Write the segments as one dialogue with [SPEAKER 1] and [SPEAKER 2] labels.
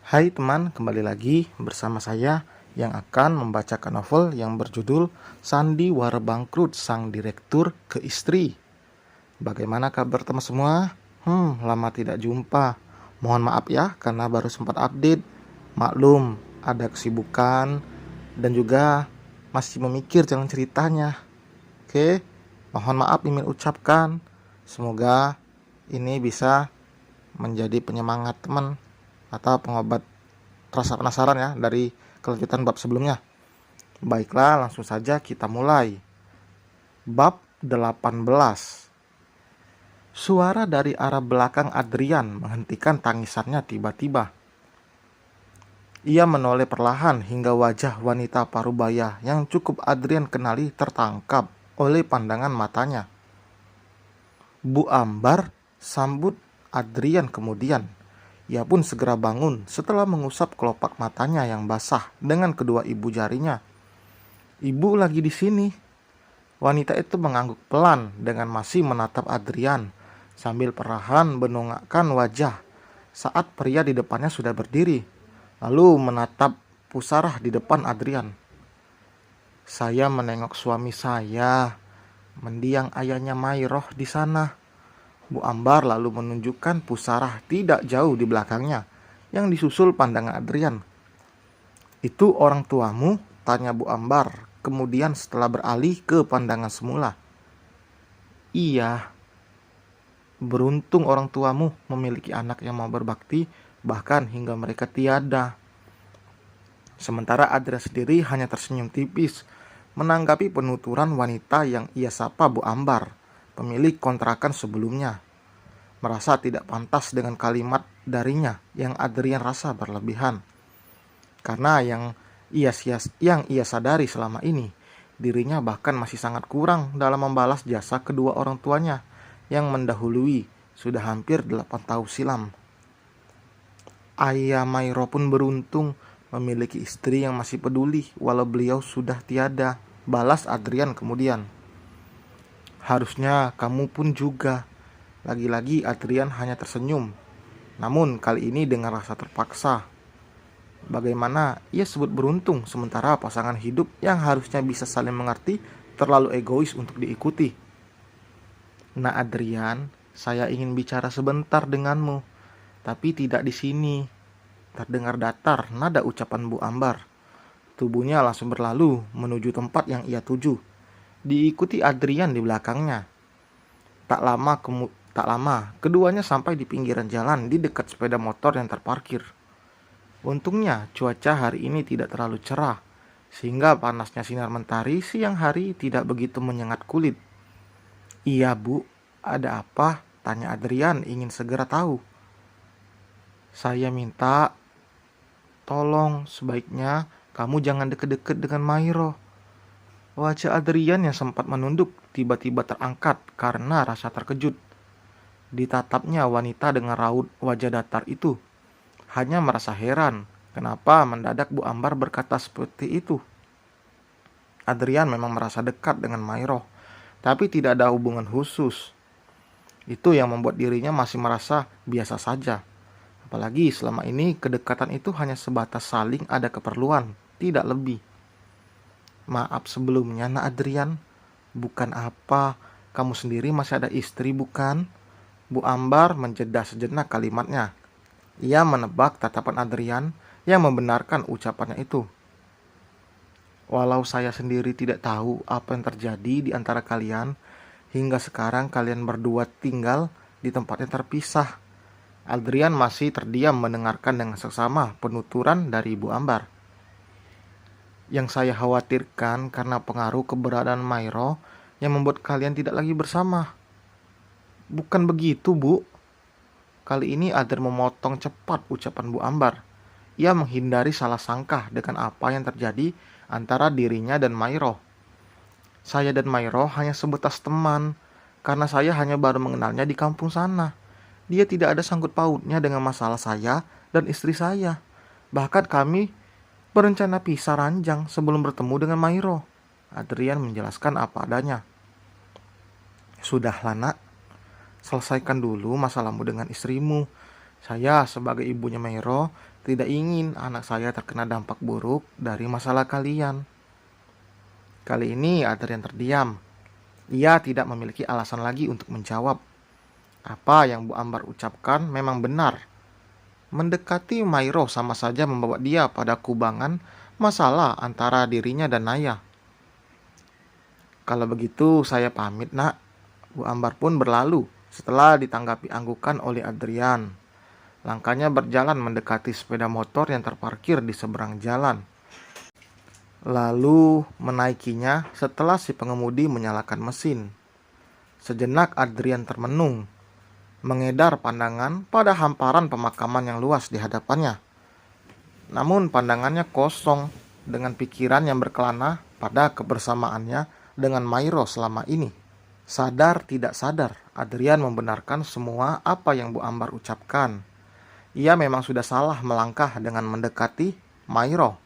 [SPEAKER 1] Hai teman, kembali lagi bersama saya yang akan membacakan novel yang berjudul Sandiwara Bangkrut Sang Direktur ke Istri. Bagaimana kabar teman semua? Lama tidak jumpa. Mohon maaf ya karena baru sempat update. Maklum, ada kesibukan dan juga masih memikir jalan ceritanya. Oke, mohon maaf Mimin ucapkan. Semoga ini bisa menjadi penyemangat teman atau pengobat rasa penasaran ya dari kelanjutan bab sebelumnya. Baiklah, langsung saja kita mulai. Bab 18. Suara dari arah belakang Adrian menghentikan tangisannya tiba-tiba. Ia menoleh perlahan hingga wajah wanita parubaya yang cukup Adrian kenali tertangkap oleh pandangan matanya. Bu Ambar, sambut Adrian kemudian. Ia pun segera bangun setelah mengusap kelopak matanya yang basah dengan kedua ibu jarinya. Ibu lagi di sini. Wanita itu mengangguk pelan dengan masih menatap Adrian sambil perlahan menongakkan wajah saat pria di depannya sudah berdiri, lalu menatap pusarah di depan Adrian. Saya menengok suami saya, mendiang ayahnya Mairoh di sana. Bu Ambar lalu menunjukkan pusarah tidak jauh di belakangnya, yang disusul pandangan Adrian. Itu orang tuamu? Tanya Bu Ambar, kemudian setelah beralih ke pandangan semula. Iya, beruntung orang tuamu memiliki anak yang mau berbakti, bahkan hingga mereka tiada. Sementara Adrian sendiri hanya tersenyum tipis, menanggapi penuturan wanita yang ia sapa Bu Ambar, pemilik kontrakan sebelumnya. Merasa tidak pantas dengan kalimat darinya yang Adrian rasa berlebihan. Karena yang ia sadari selama ini, dirinya bahkan masih sangat kurang dalam membalas jasa kedua orang tuanya yang mendahului sudah hampir 8 tahun silam. Ayah Mairo pun beruntung memiliki istri yang masih peduli walau beliau sudah tiada, balas Adrian kemudian. Harusnya kamu pun juga. Lagi-lagi Adrian hanya tersenyum, namun kali ini dengan rasa terpaksa. Bagaimana ia sebut beruntung sementara pasangan hidup yang harusnya bisa saling mengerti terlalu egois untuk diikuti. Nah Adrian, saya ingin bicara sebentar denganmu, tapi tidak di sini. Terdengar datar nada ucapan Bu Ambar. Tubuhnya langsung berlalu menuju tempat yang ia tuju, diikuti Adrian di belakangnya. Tak lama, keduanya sampai di pinggiran jalan di dekat sepeda motor yang terparkir. Untungnya cuaca hari ini tidak terlalu cerah, sehingga panasnya sinar mentari siang hari tidak begitu menyengat kulit. Iya Bu, ada apa? Tanya Adrian ingin segera tahu. Saya minta, tolong sebaiknya kamu jangan deket-deket dengan Mairo. Wajah Adrian yang sempat menunduk tiba-tiba terangkat karena rasa terkejut. Ditatapnya wanita dengan raut wajah datar itu. Hanya merasa heran kenapa mendadak Bu Ambar berkata seperti itu. Adrian memang merasa dekat dengan Mairo, tapi tidak ada hubungan khusus. Itu yang membuat dirinya masih merasa biasa saja. Apalagi selama ini kedekatan itu hanya sebatas saling ada keperluan, tidak lebih. Maaf sebelumnya Nak Adrian, bukan apa, kamu sendiri masih ada istri bukan? Bu Ambar menjeda sejenak kalimatnya. Ia menebak tatapan Adrian yang membenarkan ucapannya itu. Walau saya sendiri tidak tahu apa yang terjadi di antara kalian, hingga sekarang kalian berdua tinggal di tempat yang terpisah. Adrian masih terdiam mendengarkan dengan seksama penuturan dari Bu Ambar. Yang saya khawatirkan karena pengaruh keberadaan Mairo yang membuat kalian tidak lagi bersama. Bukan begitu, Bu. Kali ini Adrian memotong cepat ucapan Bu Ambar. Ia menghindari salah sangka dengan apa yang terjadi antara dirinya dan Mairo. Saya dan Mairo hanya sebatas teman, karena saya hanya baru mengenalnya di kampung sana. Dia tidak ada sangkut pautnya dengan masalah saya dan istri saya. Bahkan kami berencana pisah ranjang sebelum bertemu dengan Mairo. Adrian menjelaskan apa adanya. Sudahlah Nak, selesaikan dulu masalahmu dengan istrimu. Saya sebagai ibunya Mairo tidak ingin anak saya terkena dampak buruk dari masalah kalian. Kali ini Adrian terdiam. Ia tidak memiliki alasan lagi untuk menjawab. Apa yang Bu Ambar ucapkan memang benar. Mendekati Mairo sama saja membawa dia pada kubangan masalah antara dirinya dan Naya. Kalau begitu saya pamit, Nak. Bu Ambar pun berlalu setelah ditanggapi anggukan oleh Adrian. Langkahnya berjalan mendekati sepeda motor yang terparkir di seberang jalan. Lalu menaikinya setelah si pengemudi menyalakan mesin. Sejenak Adrian termenung, mengedar pandangan pada hamparan pemakaman yang luas di hadapannya. Namun pandangannya kosong dengan pikiran yang berkelana pada kebersamaannya dengan Mairo selama ini. Sadar tidak sadar, Adrian membenarkan semua apa yang Bu Ambar ucapkan. Ia memang sudah salah melangkah dengan mendekati Mairo.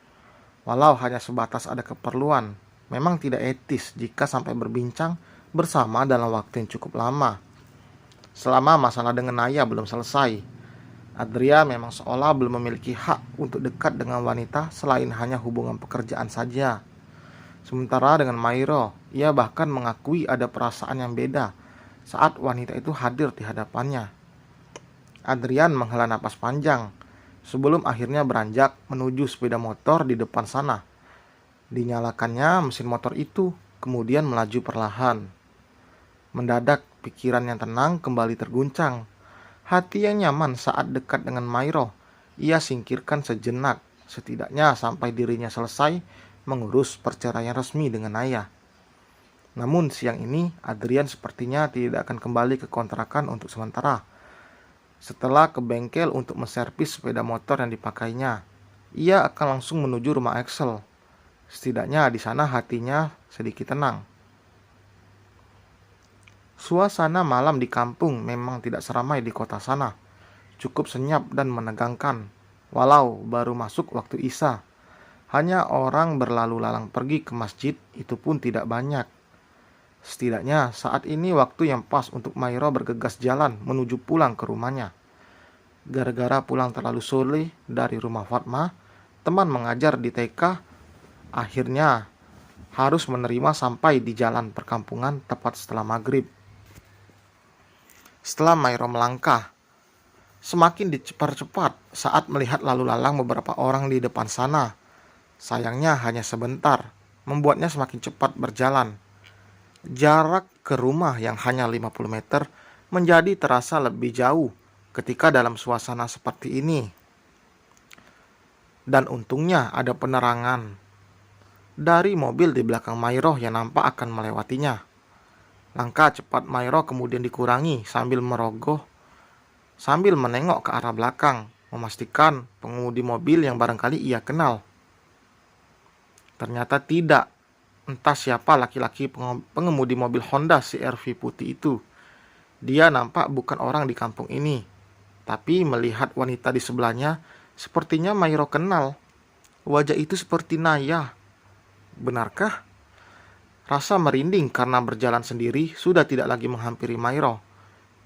[SPEAKER 1] Walau hanya sebatas ada keperluan, memang tidak etis jika sampai berbincang bersama dalam waktu yang cukup lama. Selama masalah dengan Naya belum selesai, Adrian memang seolah belum memiliki hak untuk dekat dengan wanita selain hanya hubungan pekerjaan saja. Sementara dengan Mairo, ia bahkan mengakui ada perasaan yang beda saat wanita itu hadir di hadapannya. Adrian menghela napas panjang sebelum akhirnya beranjak menuju sepeda motor di depan sana. Dinyalakannya mesin motor itu, kemudian melaju perlahan. Mendadak pikiran yang tenang kembali terguncang. Hati yang nyaman saat dekat dengan Mairo, ia singkirkan sejenak, setidaknya sampai dirinya selesai mengurus perceraian resmi dengan Naya. Namun siang ini Adrian sepertinya tidak akan kembali ke kontrakan untuk sementara. Setelah ke bengkel untuk menservis sepeda motor yang dipakainya, ia akan langsung menuju rumah Axel. Setidaknya di sana hatinya sedikit tenang. Suasana malam di kampung memang tidak seramai di kota sana. Cukup senyap dan menegangkan. Walau baru masuk waktu Isya, hanya orang berlalu lalang pergi ke masjid itu pun tidak banyak. Setidaknya saat ini waktu yang pas untuk Mairo bergegas jalan menuju pulang ke rumahnya. Gara-gara pulang terlalu sore dari rumah Fatma, teman mengajar di TK, akhirnya harus menerima sampai di jalan perkampungan tepat setelah maghrib. Setelah Mairo melangkah, semakin dicepat-cepat saat melihat lalu lalang beberapa orang di depan sana. Sayangnya hanya sebentar, membuatnya semakin cepat berjalan. Jarak ke rumah yang hanya 50 meter menjadi terasa lebih jauh ketika dalam suasana seperti ini. Dan untungnya ada penerangan dari mobil di belakang Mairo yang nampak akan melewatinya. Langkah cepat Mairo kemudian dikurangi sambil merogoh, sambil menengok ke arah belakang, memastikan pengemudi mobil yang barangkali ia kenal. Ternyata tidak. Entah siapa laki-laki pengemudi mobil Honda CR-V putih itu. Dia nampak bukan orang di kampung ini. Tapi melihat wanita di sebelahnya, sepertinya Mairo kenal. Wajah itu seperti Naya. Benarkah? Rasa merinding karena berjalan sendiri sudah tidak lagi menghampiri Mairo.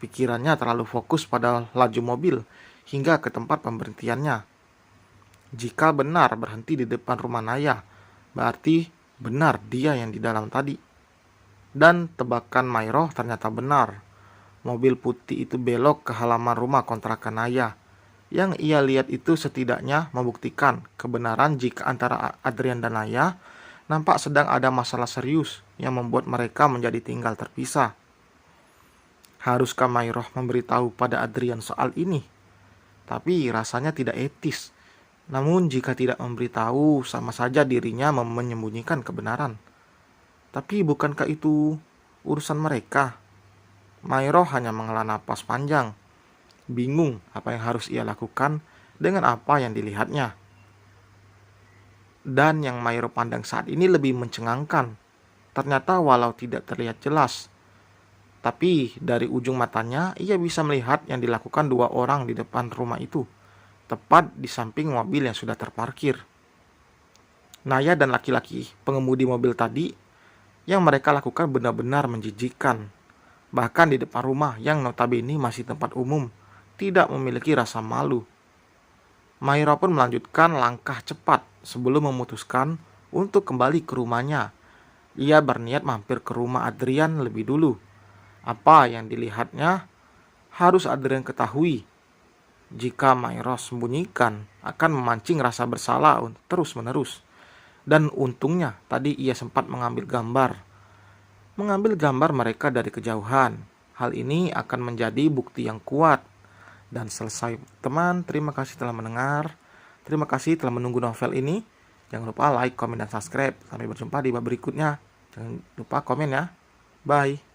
[SPEAKER 1] Pikirannya terlalu fokus pada laju mobil hingga ke tempat pemberhentiannya. Jika benar berhenti di depan rumah Naya, berarti benar dia yang di dalam tadi. Dan tebakan Mairo ternyata benar. Mobil putih itu belok ke halaman rumah kontrakan Naya. Yang ia lihat itu setidaknya membuktikan kebenaran jika antara Adrian dan Naya nampak sedang ada masalah serius yang membuat mereka menjadi tinggal terpisah. Haruskah Mairo memberitahu pada Adrian soal ini? Tapi rasanya tidak etis. Namun jika tidak memberitahu, sama saja dirinya menyembunyikan kebenaran. Tapi bukankah itu urusan mereka? Mairo hanya menghela napas panjang, bingung apa yang harus ia lakukan dengan apa yang dilihatnya. Dan yang Mairo pandang saat ini lebih mencengangkan. Ternyata walau tidak terlihat jelas, tapi dari ujung matanya ia bisa melihat yang dilakukan dua orang di depan rumah itu, tepat di samping mobil yang sudah terparkir. Naya dan laki-laki pengemudi mobil tadi, yang mereka lakukan benar-benar menjijikkan. Bahkan di depan rumah yang notabene masih tempat umum, tidak memiliki rasa malu. Mairo pun melanjutkan langkah cepat sebelum memutuskan untuk kembali ke rumahnya. Ia berniat mampir ke rumah Adrian lebih dulu. Apa yang dilihatnya harus Adrian ketahui. Jika Mairo sembunyikan, akan memancing rasa bersalah terus-menerus. Dan untungnya tadi ia sempat mengambil gambar mereka dari kejauhan. Hal ini akan menjadi bukti yang kuat. Dan selesai teman, terima kasih telah mendengar. Terima kasih telah menunggu novel ini. Jangan lupa like, komen, dan subscribe. Sampai berjumpa di bab berikutnya. Jangan lupa komen ya. Bye.